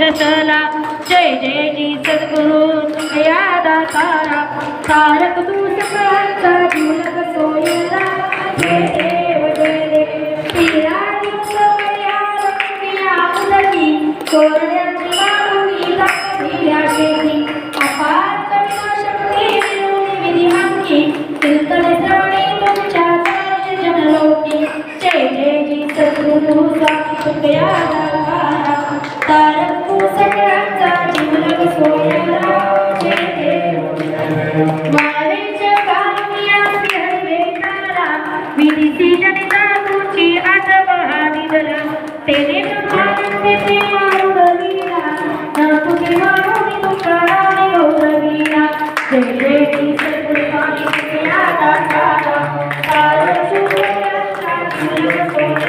रसला जय जय जी सद्गुरु तुमया दातारा तारक तू सकळांचा जीवलग सोयरा जय देव पीरा चोरड्यांची मागणी दाखविल्या शेती अपार कविता शक्ती विरोधी विधिमांगी कीर्तन श्रवणे तुमच्या जनलोकी जय जय जी सद्गुरु स्वामी तुमया दातारा तारक तू सकळांचा जीवलग सोयरा जय देव वाळवेच्या कामिया हरवे तारा विधीची जनिता तुझी आठवहा निधला तेने तुझे मारुडवीरा ना तुझे मारुडी तुकाराने गौरवीरा जय जय जी सद्गुरु स्वामी तुमया दातारा तारक तू सकळांचा जीवलग सोयरा